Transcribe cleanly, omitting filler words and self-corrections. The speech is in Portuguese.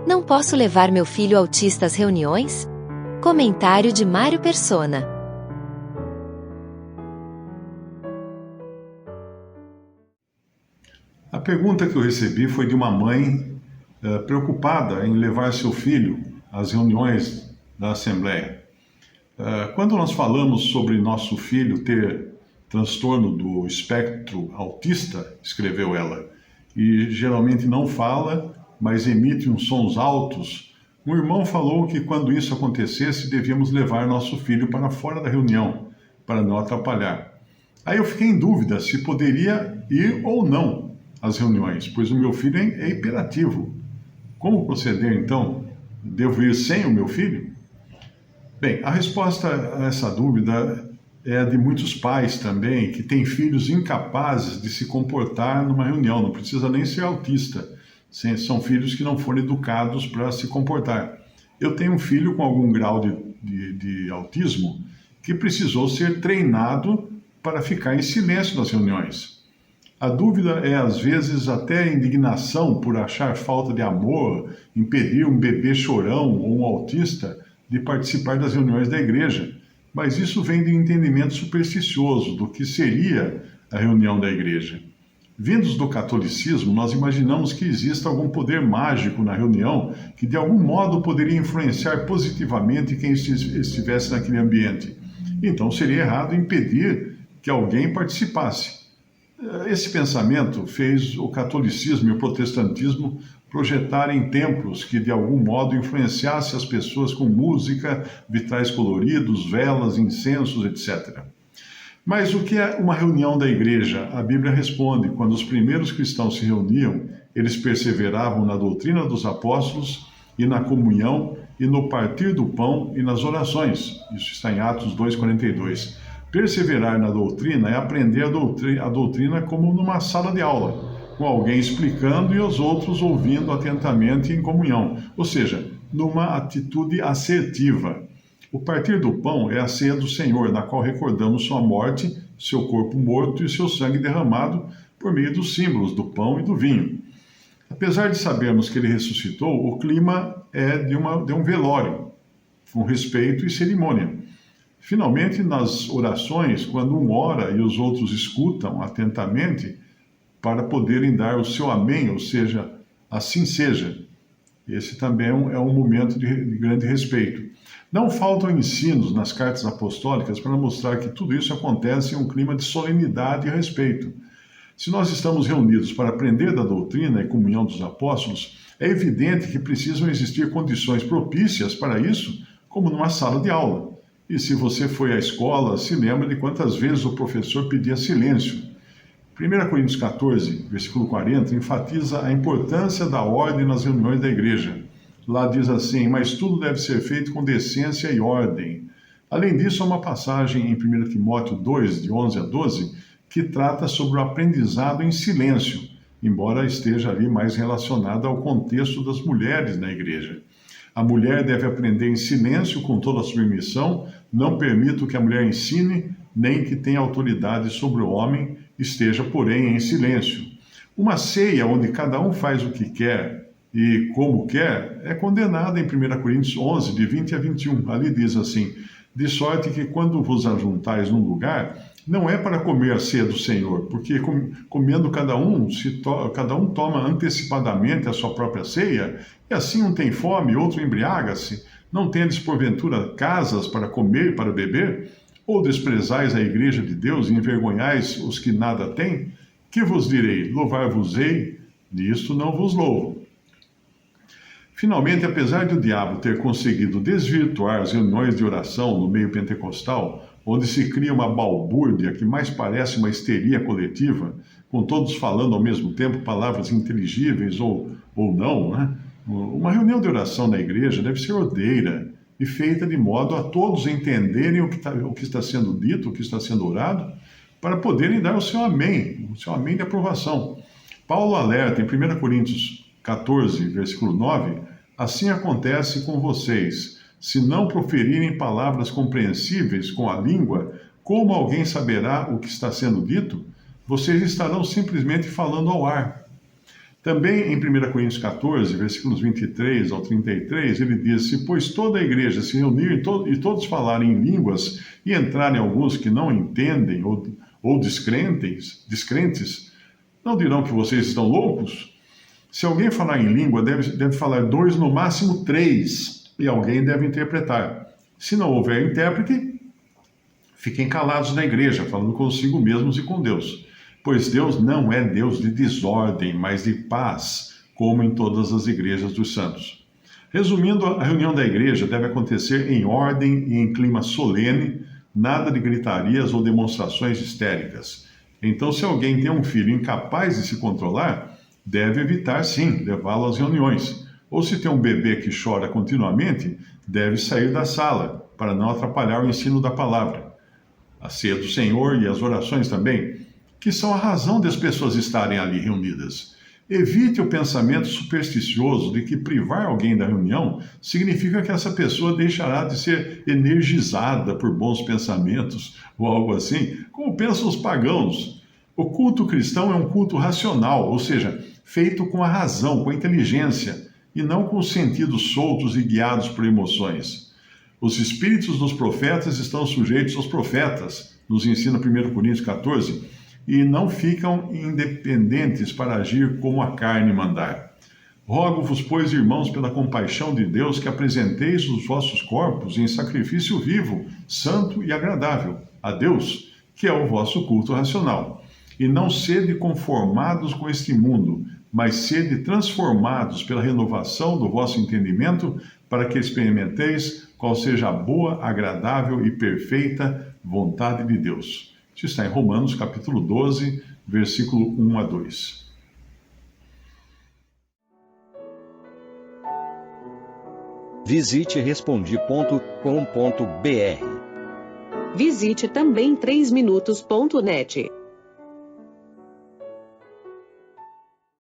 Não posso levar meu filho autista às reuniões? Comentário de Mário Persona. A pergunta que eu recebi foi de uma mãe preocupada em levar seu filho às reuniões da Assembleia. Quando nós falamos sobre nosso filho ter transtorno do espectro autista, escreveu ela, e geralmente não fala, mas emite uns sons altos, um irmão falou que quando isso acontecesse, devíamos levar nosso filho para fora da reunião, para não atrapalhar. Aí eu fiquei em dúvida se poderia ir ou não às reuniões, pois o meu filho é hiperativo. Como proceder então? Devo ir sem o meu filho? Bem, a resposta a essa dúvida é a de muitos pais também, que têm filhos incapazes de se comportar numa reunião, não precisa nem ser autista, são filhos que não foram educados para se comportar. Eu tenho um filho com algum grau de autismo que precisou ser treinado para ficar em silêncio nas reuniões. A dúvida é, às vezes, até a indignação por achar falta de amor, impedir um bebê chorão ou um autista de participar das reuniões da igreja, mas isso vem de um entendimento supersticioso do que seria a reunião da igreja. Vindos do catolicismo, nós imaginamos que exista algum poder mágico na reunião que de algum modo poderia influenciar positivamente quem estivesse naquele ambiente. Então seria errado impedir que alguém participasse. Esse pensamento fez o catolicismo e o protestantismo projetarem templos que de algum modo influenciassem as pessoas com música, vitrais coloridos, velas, incensos, etc. Mas o que é uma reunião da igreja? A Bíblia responde: quando os primeiros cristãos se reuniam, eles perseveravam na doutrina dos apóstolos e na comunhão e no partir do pão e nas orações. Isso está em Atos 2,42. Perseverar na doutrina é aprender a doutrina como numa sala de aula, com alguém explicando e os outros ouvindo atentamente em comunhão, ou seja, numa atitude assertiva. O partir do pão é a ceia do Senhor, na qual recordamos sua morte, seu corpo morto e seu sangue derramado por meio dos símbolos do pão e do vinho. Apesar de sabermos que ele ressuscitou, o clima é de um velório, com respeito e cerimônia. Finalmente, nas orações, quando um ora e os outros escutam atentamente, para poderem dar o seu amém, ou seja, assim seja. Esse também é um momento de grande respeito. Não faltam ensinos nas cartas apostólicas para mostrar que tudo isso acontece em um clima de solenidade e respeito. Se nós estamos reunidos para aprender da doutrina e comunhão dos apóstolos, é evidente que precisam existir condições propícias para isso, como numa sala de aula. E se você foi à escola, se lembra de quantas vezes o professor pedia silêncio. 1 Coríntios 14, versículo 40, enfatiza a importância da ordem nas reuniões da igreja. Lá diz assim: mas tudo deve ser feito com decência e ordem. Além disso, há uma passagem em 1 Timóteo 2, de 11 a 12, que trata sobre o aprendizado em silêncio, embora esteja ali mais relacionada ao contexto das mulheres na igreja. A mulher deve aprender em silêncio com toda a submissão, não permito que a mulher ensine, nem que tenha autoridade sobre o homem, esteja, porém, em silêncio. Uma ceia onde cada um faz o que quer e como quer é condenada em 1 Coríntios 11, de 20 a 21. Ali diz assim: de sorte que quando vos ajuntais num lugar, não é para comer a ceia do Senhor, porque comendo cada um toma antecipadamente a sua própria ceia, e assim um tem fome, outro embriaga-se. Não tendes porventura casas para comer e para beber? Ou desprezais a igreja de Deus e envergonhais os que nada têm? Que vos direi? Louvar-vos-ei? Nisto não vos louvo. Finalmente, apesar de o diabo ter conseguido desvirtuar as reuniões de oração no meio pentecostal, onde se cria uma balbúrdia que mais parece uma histeria coletiva, com todos falando ao mesmo tempo palavras inteligíveis ou não, né? Uma reunião de oração na igreja deve ser ordeira e feita de modo a todos entenderem o que está sendo dito, o que está sendo orado, para poderem dar o seu amém de aprovação. Paulo alerta em 1 Coríntios 14, versículo 9, assim acontece com vocês. Se não proferirem palavras compreensíveis com a língua, como alguém saberá o que está sendo dito? Vocês estarão simplesmente falando ao ar. Também em 1 Coríntios 14, versículos 23 ao 33, ele diz: Se, pois, toda a igreja se reunir e todos falarem em línguas, e entrarem alguns que não entendem ou descrentes, não dirão que vocês estão loucos? Se alguém falar em língua, deve falar dois, no máximo três, e alguém deve interpretar. Se não houver intérprete, fiquem calados na igreja, falando consigo mesmos e com Deus. Pois Deus não é Deus de desordem, mas de paz, como em todas as igrejas dos santos. Resumindo, a reunião da igreja deve acontecer em ordem e em clima solene, nada de gritarias ou demonstrações histéricas. Então, se alguém tem um filho incapaz de se controlar, deve evitar, sim, levá-lo às reuniões. Ou se tem um bebê que chora continuamente, deve sair da sala, para não atrapalhar o ensino da palavra. A ceia do Senhor e as orações também, que são a razão das pessoas estarem ali reunidas. Evite o pensamento supersticioso de que privar alguém da reunião significa que essa pessoa deixará de ser energizada por bons pensamentos ou algo assim, como pensam os pagãos. O culto cristão é um culto racional, ou seja, feito com a razão, com a inteligência, e não com os sentidos soltos e guiados por emoções. Os espíritos dos profetas estão sujeitos aos profetas, nos ensina 1 Coríntios 14, e não ficam independentes para agir como a carne mandar. Rogo-vos, pois, irmãos, pela compaixão de Deus, que apresenteis os vossos corpos em sacrifício vivo, santo e agradável a Deus, que é o vosso culto racional. E não sede conformados com este mundo, mas sede transformados pela renovação do vosso entendimento, para que experimenteis qual seja a boa, agradável e perfeita vontade de Deus. Isso está em Romanos, capítulo 12, versículo 1 a 2. Visite Respondi.com.br. Visite também 3minutos.net.